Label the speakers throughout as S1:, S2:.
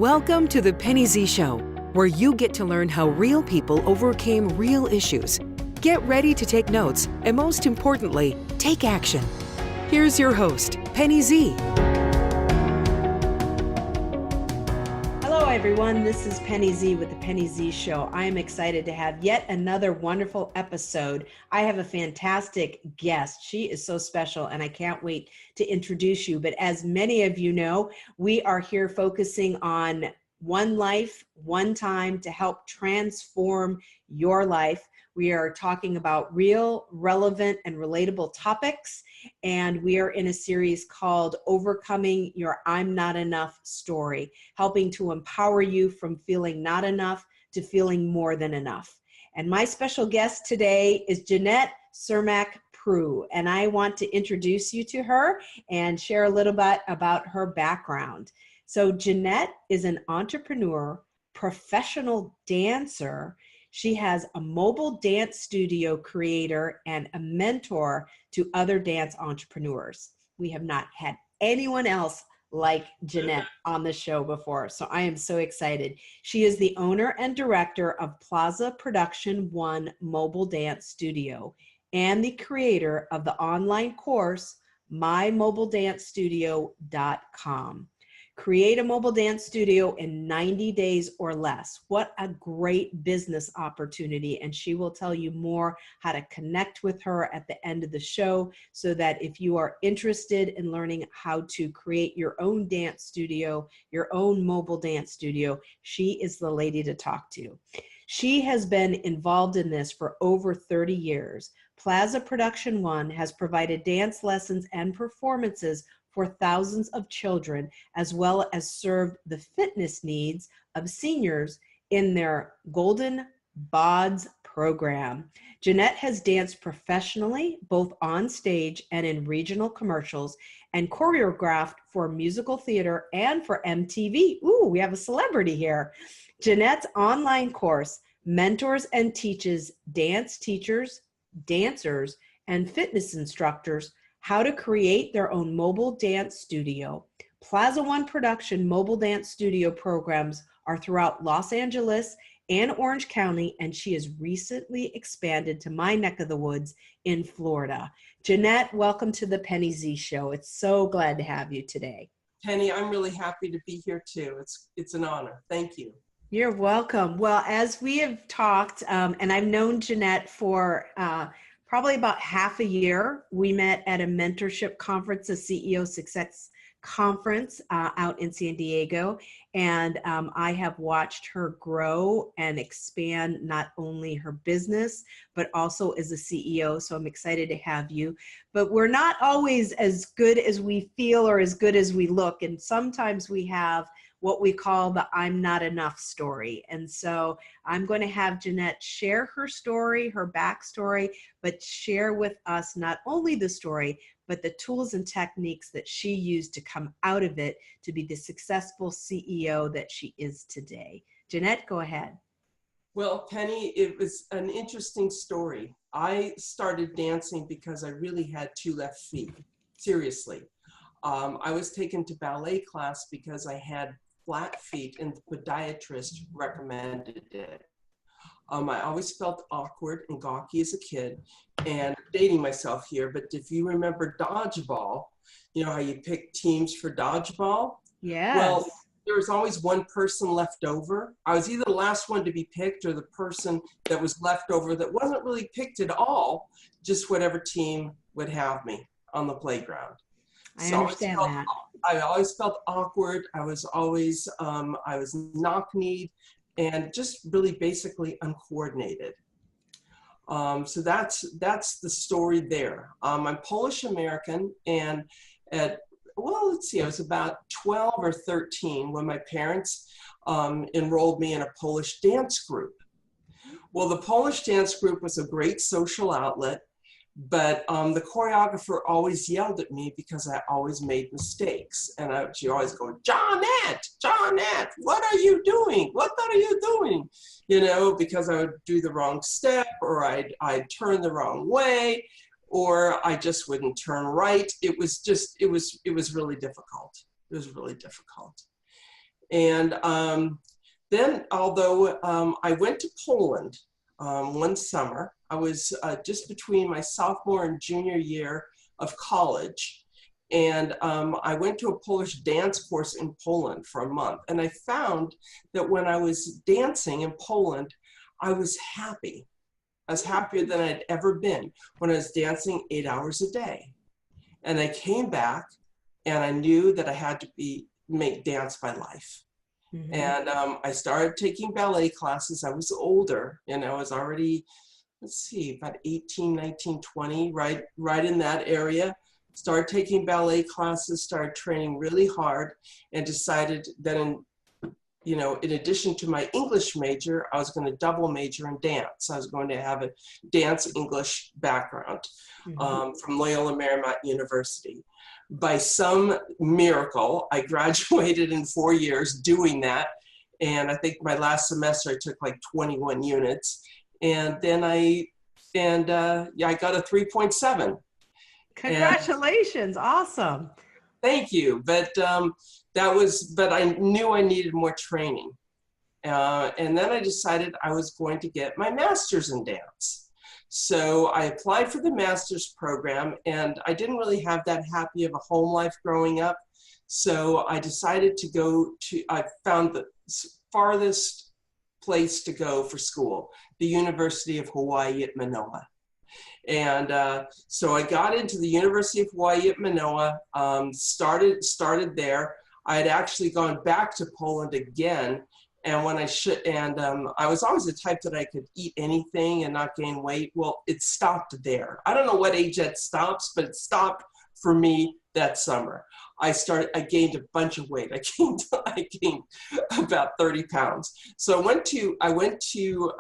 S1: Welcome to the Penny Z Show, where you get to learn how real people overcame real issues. Get ready to take notes and, most importantly, take action. Here's your host, Penny Z.
S2: Hello, everyone. This is Penny Z with the Penny Z Show. I am excited to have yet another wonderful episode. I have a fantastic guest. She is so special, and I can't wait to introduce you. But as many of you know, we are here focusing on one life, one time to help transform your life. We are talking about real, relevant, and relatable topics, and we are in a series called Overcoming Your I'm Not Enough Story, helping to empower you from feeling not enough to feeling more than enough. And my special guest today is Jeannette Sermak-Proulx, and I want to introduce you to her and share a little bit about her background. So Jeannette is an entrepreneur, professional dancer. She has a mobile dance studio creator and a mentor to other dance entrepreneurs. We have not had anyone else like Jeannette on the show before, so I am so excited. She is the owner and director of Plaza Production One mobile dance studio and the creator of the online course, mymobiledancestudio.com. Create a mobile dance studio in 90 days or less. What a great business opportunity. And she will tell you more how to connect with her at the end of the show, so that if you are interested in learning how to create your own dance studio, your own mobile dance studio, she is the lady to talk to. She has been involved in this for over 30 years. Plaza Production One has provided dance lessons and performances for thousands of children, as well as served the fitness needs of seniors in their Golden Bods program. Jeannette has danced professionally, both on stage and in regional commercials, and choreographed for musical theater and for MTV. Ooh, we have a celebrity here. Jeannette's online course mentors and teaches dance teachers, dancers, and fitness instructors how to create their own mobile dance studio. Plaza One Production mobile dance studio programs are throughout Los Angeles and Orange County, and she has recently expanded to my neck of the woods in Florida. Jeannette, welcome to the Penny Z Show. It's so glad to have you today.
S3: Penny, I'm really happy to be here too. It's an honor. Thank you.
S2: You're welcome. Well, as we have talked, and I've known Jeannette for probably about half a year. We met at a mentorship conference, a CEO Success Conference out in San Diego. And I have watched her grow and expand not only her business, but also as a CEO. So I'm excited to have you. But we're not always as good as we feel or as good as we look. And sometimes we have what we call the I'm not enough story. And so I'm going to have Jeannette share her story, her backstory, but share with us not only the story, but the tools and techniques that she used to come out of it to be the successful CEO that she is today. Jeannette, go ahead.
S3: Well, Penny, it was an interesting story. I started dancing because I really had two left feet, seriously. I was taken to ballet class because I had flat feet and the podiatrist recommended it. I always felt awkward and gawky as a kid, and dating myself here, but if you remember dodgeball, you know how you pick teams for dodgeball?
S2: Yes.
S3: Well, there was always one person left over. I was either the last one to be picked or the person that was left over that wasn't really picked at all, just whatever team would have me on the playground.
S2: I understand that.
S3: I always felt awkward. I was always, I was knock-kneed and just really basically uncoordinated. So that's the story there. I'm Polish American, and well, let's see, I was about 12 or 13 when my parents enrolled me in a Polish dance group. Well, the Polish dance group was a great social outlet. But the choreographer always yelled at me because I always made mistakes. And she always go, Jeannette, what are you doing? What are you doing? You know, because I would do the wrong step, or I'd turn the wrong way, or I just wouldn't turn right. It was really difficult. It was really difficult. And then, although I went to Poland one summer, I was just between my sophomore and junior year of college. And I went to a Polish dance course in Poland for a month. And I found that when I was dancing in Poland, I was happy. I was happier than I'd ever been when I was dancing 8 hours a day. And I came back and I knew that I had to make dance my life. Mm-hmm. And I started taking ballet classes. I was older, I was already, about 18, 19, 20, right in that area. Started taking ballet classes, started training really hard, and decided that in addition to my English major, I was going to double major in dance. I was going to have a dance English background from Loyola Marymount University. By some miracle, I graduated in 4 years doing that. And I think my last semester I took like 21 units. And then I got a 3.7.
S2: Congratulations. Awesome.
S3: Thank you. But I knew I needed more training. And then I decided I was going to get my master's in dance. So I applied for the master's program, and I didn't really have that happy of a home life growing up. So I decided I found the farthest place to go for school, the University of Hawaii at Manoa. And so I got into the University of Hawaii at Manoa, started there. I had actually gone back to Poland again. And when I was always the type that I could eat anything and not gain weight. Well, it stopped there. I don't know what age that stops, but it stopped for me that summer. I gained a bunch of weight. I gained about 30 pounds. So I went to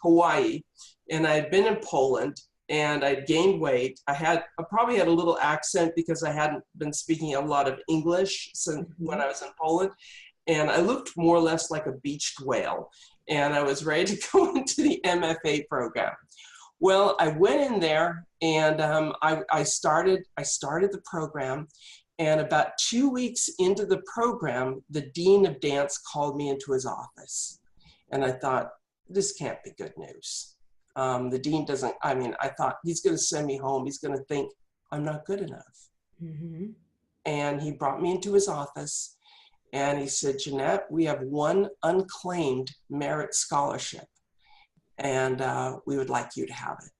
S3: Hawaii, and I had been in Poland, and I'd gained weight. I probably had a little accent because I hadn't been speaking a lot of English since when I was in Poland. And I looked more or less like a beached whale. And I was ready to go into the MFA program. Well, I went in there, and I started the program. And about 2 weeks into the program, the dean of dance called me into his office. And I thought, this can't be good news. The dean I thought he's going to send me home. He's going to think I'm not good enough. Mm-hmm. And he brought me into his office. And he said, Jeannette, we have one unclaimed merit scholarship, and we would like you to have it.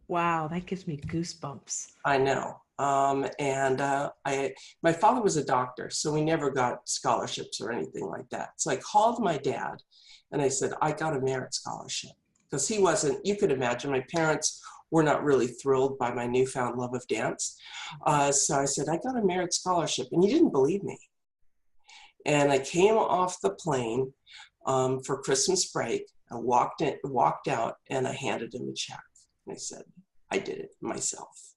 S2: Wow, that gives me goosebumps.
S3: I know. My father was a doctor, so we never got scholarships or anything like that. So I called my dad, and I said, I got a merit scholarship. Because he wasn't, you could imagine, my parents were not really thrilled by my newfound love of dance. So I said, I got a merit scholarship, and he didn't believe me. And I came off the plane for Christmas break. I walked out, and I handed him a check. And I said, I did it myself.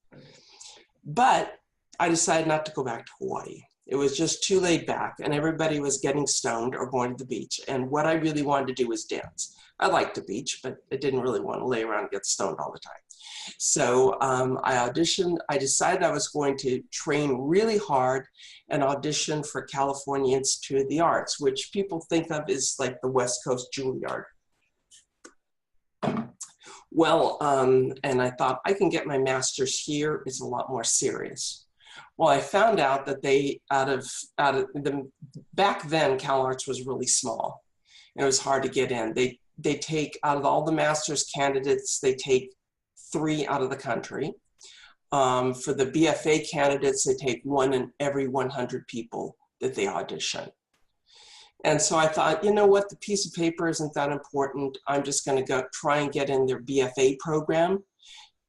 S3: But I decided not to go back to Hawaii. It was just too laid back, and everybody was getting stoned or going to the beach. And what I really wanted to do was dance. I liked the beach, but I didn't really want to lay around and get stoned all the time. So I auditioned. I decided I was going to train really hard and audition for California Institute of the Arts, which people think of as like the West Coast Juilliard. Well, and I thought I can get my master's here. It's a lot more serious. Well, I found out that back then, Cal Arts was really small. And it was hard to get in. They take, out of all the master's candidates, they take 3 out of the country. For the BFA candidates, they take 1 in every 100 people that they audition. And so I thought, you know what, the piece of paper isn't that important. I'm just going to go try and get in their BFA program.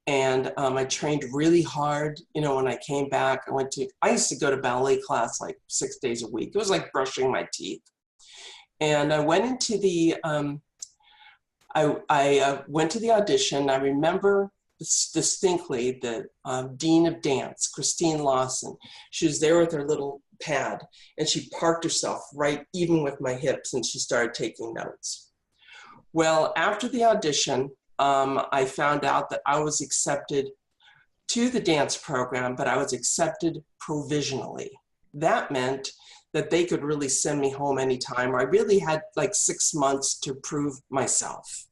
S3: And I trained really hard. When I came back, I used to go to ballet class like 6 days a week. It was like brushing my teeth. And I went into the, I went to the audition. I remember distinctly the dean of dance, Christine Lawson. She was there with her little pad, and she parked herself right even with my hips, and she started taking notes. Well, after the audition, I found out that I was accepted to the dance program, but I was accepted provisionally. That meant that they could really send me home anytime. I really had like 6 months to prove myself.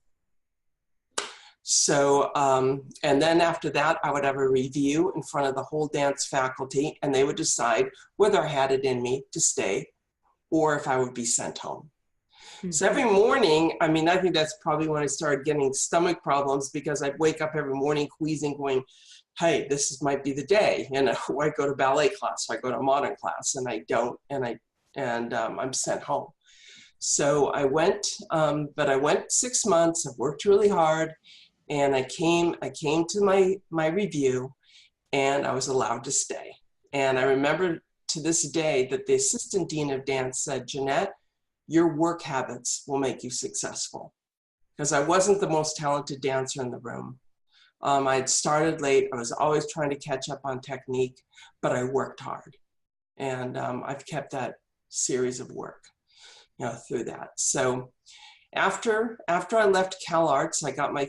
S3: So, and then after that, I would have a review in front of the whole dance faculty, and they would decide whether I had it in me to stay or if I would be sent home.
S2: Mm-hmm.
S3: So every morning, I mean, I think that's probably when I started getting stomach problems, because I'd wake up every morning queasing, going, hey, might be the day. And I go to ballet class, I go to modern class, and I don't, and I'm sent home. So I went, but I went 6 months, I worked really hard, and I came to my review, and I was allowed to stay. And I remember to this day that the assistant dean of dance said, Jeannette, your work habits will make you successful. Because I wasn't the most talented dancer in the room. I had started late. I was always trying to catch up on technique, but I worked hard. And I've kept that series of work, through that. So after I left Cal Arts, I got my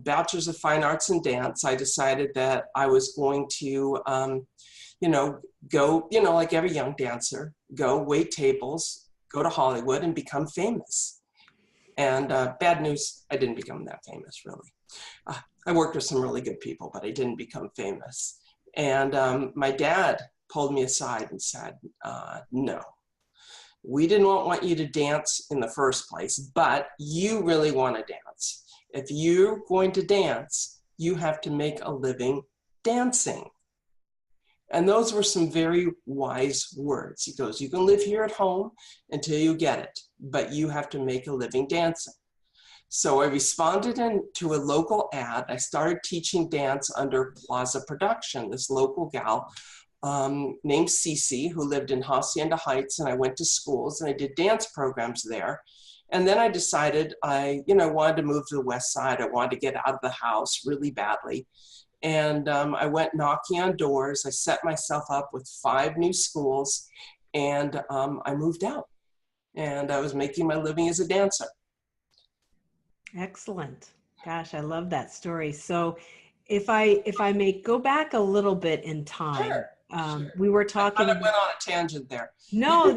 S3: Bachelor's of Fine Arts in Dance. I decided that I was going to, go, like every young dancer, go wait tables, go to Hollywood and become famous. And bad news, I didn't become that famous, really. I worked with some really good people, but I didn't become famous. And my dad pulled me aside and said, no, we didn't want you to dance in the first place, but you really want to dance. If you're going to dance, you have to make a living dancing. And those were some very wise words. He goes, you can live here at home until you get it, but you have to make a living dancing. So I responded to a local ad. I started teaching dance under Plaza Production, this local gal named Cece, who lived in Hacienda Heights, and I went to schools and I did dance programs there. And then I decided I wanted to move to the West Side. I wanted to get out of the house really badly. And I went knocking on doors. I set myself up with 5 new schools, and I moved out. And I was making my living as a dancer.
S2: Excellent. Gosh, I love that story. So if I may go back a little bit in time,
S3: Sure.
S2: We were talking.
S3: I went on a tangent there.
S2: No,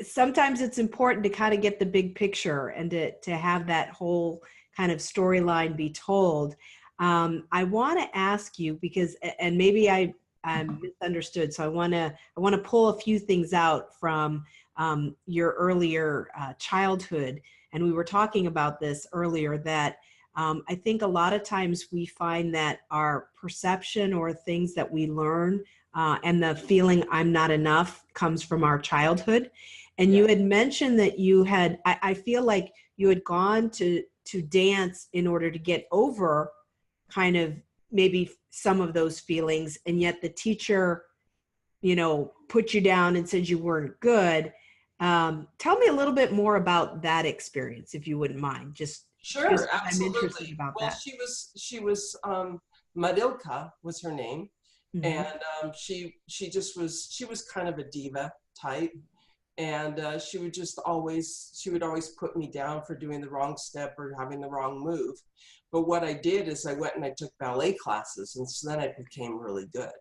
S2: sometimes it's important to kind of get the big picture and to have that whole kind of storyline be told. I want to ask you, because, and maybe I'm misunderstood, so I want to pull a few things out from your earlier childhood. And we were talking about this earlier, that I think a lot of times we find that our perception or things that we learn and the feeling I'm not enough comes from our childhood. And you had mentioned that you had, I feel like you had gone to dance in order to get over kind of maybe some of those feelings, and yet the teacher, put you down and said you weren't good. Tell me a little bit more about that experience, if you wouldn't mind.
S3: Sure, absolutely.
S2: I'm interested about that.
S3: She was Marilka was her name,
S2: Mm-hmm.
S3: and she was kind of a diva type, and she would always put me down for doing the wrong step or having the wrong move. But what I did is I went and I took ballet classes, and so then I became really good.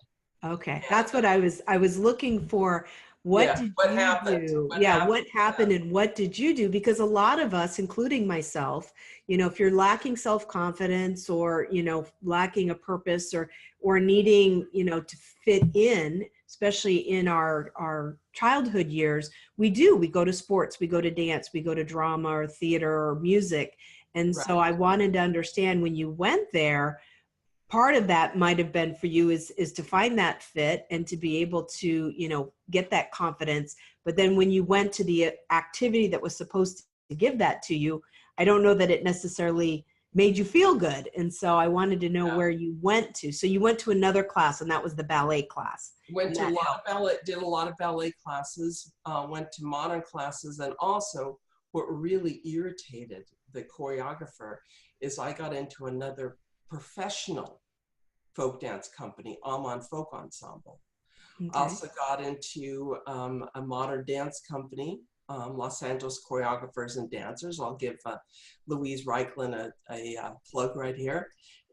S2: Okay, that's what I was looking for. What happened? What happened and what did you do? Because a lot of us, including myself, if you're lacking self-confidence or, lacking a purpose or needing, to fit in, especially in our childhood years, we go to sports, we go to dance, we go to drama or theater or music. And so I wanted to understand, when you went there, part of that might have been for you is to find that fit and to be able to, get that confidence. But then when you went to the activity that was supposed to give that to you, I don't know that it necessarily made you feel good. And so I wanted to know where you went to. So you went to another class, and that was the ballet class.
S3: Went to a lot of ballet, did a lot of ballet classes, went to modern classes, and also what really irritated the choreographer is I got into another professional folk dance company, Amon Folk Ensemble.
S2: Okay.
S3: Also got into a modern dance company, Los Angeles Choreographers and Dancers. I'll give Louise Reichlin a plug right here.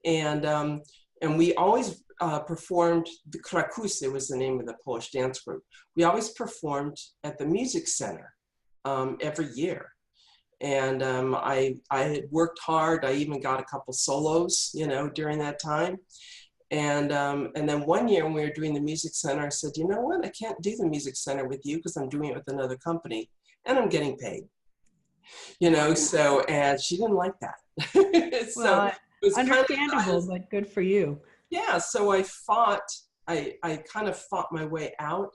S3: And And we always performed, the Krakusy was the name of the Polish dance group. We always performed at the music center every year. And I had worked hard. I even got a couple solos, you know, during that time. And then one year when we were doing the music center, I said, you know what, I can't do the music center with you because I'm doing it with another company and I'm getting paid, you know, so, and she didn't like that. So
S2: Well,
S3: it was
S2: understandable, but good for you.
S3: yeah, so I kind of fought my way out.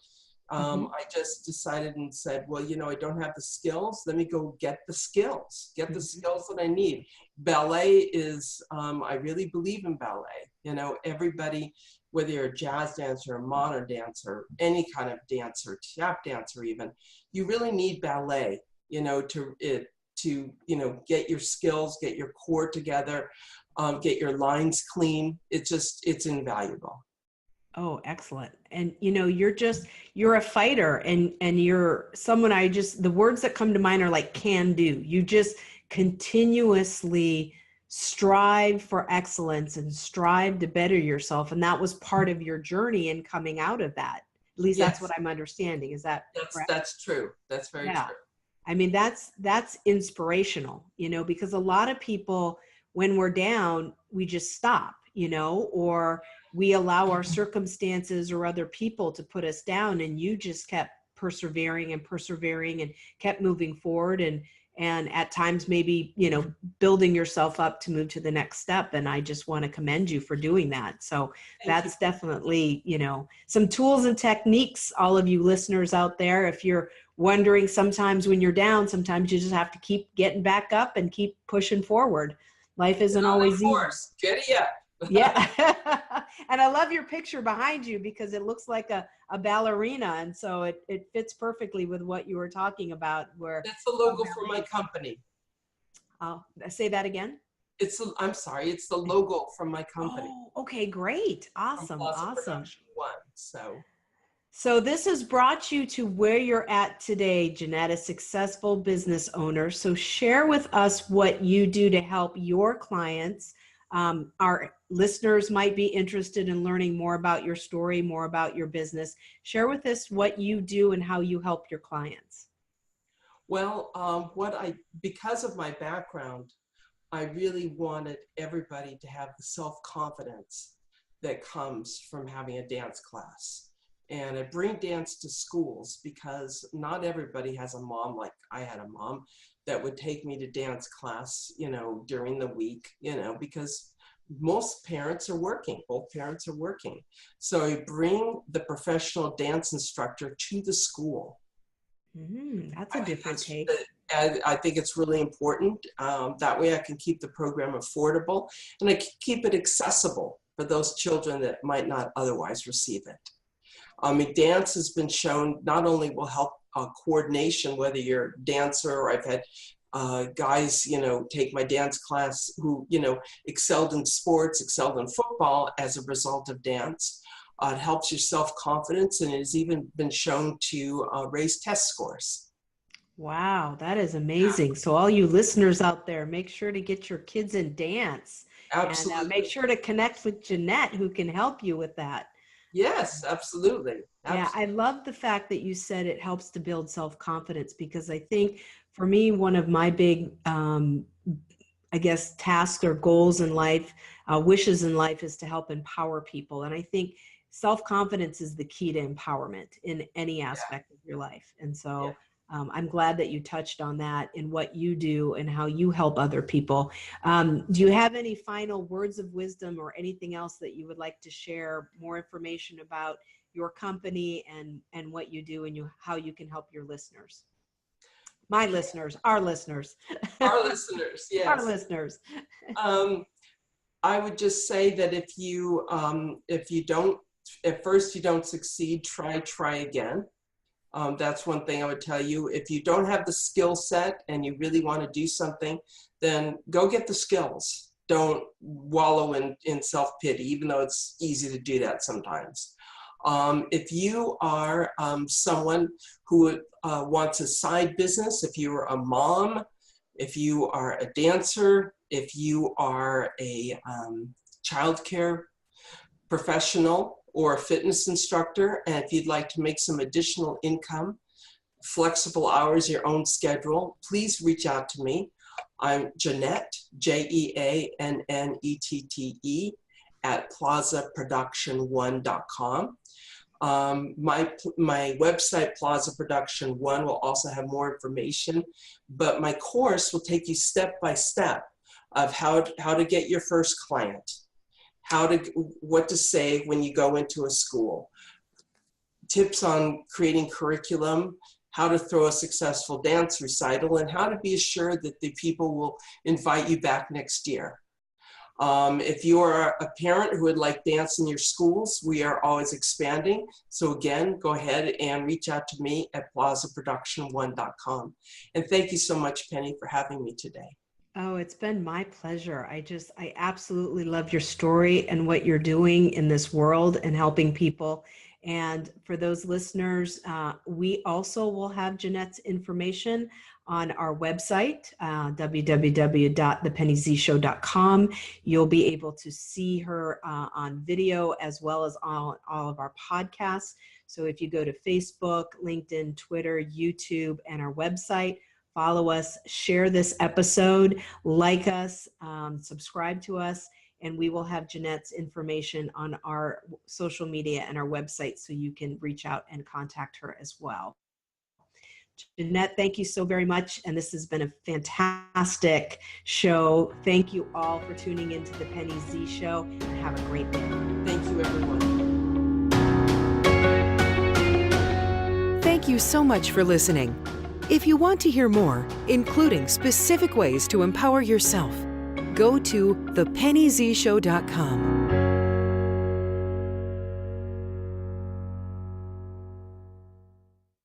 S3: I just decided and said, well, you know, I don't have the skills. Let me go get the skills that I need. Ballet is, I really believe in ballet. You know, everybody, whether you're a jazz dancer, a modern dancer, any kind of dancer, tap dancer even, you really need ballet, you know, to you know, get your skills, get your core together, get your lines clean. It's invaluable.
S2: Oh, excellent. And you know, you're a fighter and you're someone the words that come to mind are like can do. You just continuously strive for excellence and strive to better yourself. And that was part of your journey in coming out of that. At least that's what I'm understanding. Is that correct? That's
S3: true. That's very true.
S2: I mean, that's inspirational, you know, because a lot of people, when we're down, we just stop, you know, or we allow our circumstances or other people to put us down, and you just kept persevering and kept moving forward and at times maybe, you know, building yourself up to move to the next step. And I just want to commend you for doing that. So that's definitely, you know, some tools and techniques, all of you listeners out there, if you're wondering sometimes when you're down, sometimes you just have to keep getting back up and keep pushing forward. Life isn't always easy.
S3: Giddy up.
S2: Yeah. And I love your picture behind you because it looks like a ballerina. And so it fits perfectly with what you were talking about. Where
S3: that's the logo for my company.
S2: I'll say that again.
S3: I'm sorry. It's the logo from my company.
S2: Oh, okay. Great. Awesome.
S3: Plaza Production One.
S2: So this has brought you to where you're at today, Jeannette, a successful business owner. So share with us what you do to help your clients. Our listeners might be interested in learning more about your story, more about your business. Share with us what you do and how you help your clients.
S3: Well, because of my background, I really wanted everybody to have the self-confidence that comes from having a dance class. And I bring dance to schools because not everybody has a mom like I had a mom that would take me to dance class, you know, during the week, you know, because most parents are working, both parents are working. So I bring the professional dance instructor to the school.
S2: That's a different take.
S3: I think it's really important. That way I can keep the program affordable and I can keep it accessible for those children that might not otherwise receive it. I mean, dance has been shown not only will help coordination, whether you're a dancer or I've had guys, you know, take my dance class who, you know, excelled in sports, excelled in football as a result of dance. It helps your self-confidence and it has even been shown to raise test scores.
S2: Wow, that is amazing. So all you listeners out there, make sure to get your kids in dance.
S3: Absolutely.
S2: And make sure to connect with Jeannette who can help you with that.
S3: Yes, absolutely.
S2: Yeah, I love the fact that you said it helps to build self-confidence because I think for me, one of my big, I guess, tasks or goals in life, wishes in life is to help empower people. And I think self-confidence is the key to empowerment in any aspect of your life. And so I'm glad that you touched on that in what you do and how you help other people. Do you have any final words of wisdom or anything else that you would like to share, more information about your company and what you do and how you can help your listeners? My listeners, our listeners.
S3: Our listeners, yes.
S2: Our listeners.
S3: I would just say that if you don't, at first you don't succeed, try again. That's one thing I would tell you. If you don't have the skill set and you really want to do something, then go get the skills. Don't wallow in self-pity, even though it's easy to do that sometimes. If you are someone who wants a side business, if you're a mom, if you are a dancer, if you are a childcare professional or a fitness instructor, and if you'd like to make some additional income, flexible hours, your own schedule, please reach out to me. I'm Jeannette, Jeannette, at plazaproductionone.com. My website, Plaza Production One, will also have more information, but my course will take you step by step of how to get your first client, what to say when you go into a school, tips on creating curriculum, how to throw a successful dance recital, and how to be assured that the people will invite you back next year. If you are a parent who would like dance in your schools, we are always expanding. So again, go ahead and reach out to me at plazaproductionone.com. And thank you so much, Penny, for having me today.
S2: Oh, it's been my pleasure. I absolutely love your story and what you're doing in this world and helping people. And for those listeners, we also will have Jeannette's information on our website, www.thepennyzshow.com. You'll be able to see her on video as well as on all of our podcasts. So if you go to Facebook, LinkedIn, Twitter, YouTube, and our website, follow us, share this episode, like us, subscribe to us, and we will have Jeannette's information on our social media and our website so you can reach out and contact her as well. Jeannette, thank you so very much. And this has been a fantastic show. Thank you all for tuning into the Penny Z Show, and have a great day.
S3: Thank you, everyone.
S1: Thank you so much for listening. If you want to hear more, including specific ways to empower yourself, go to thepennyzshow.com.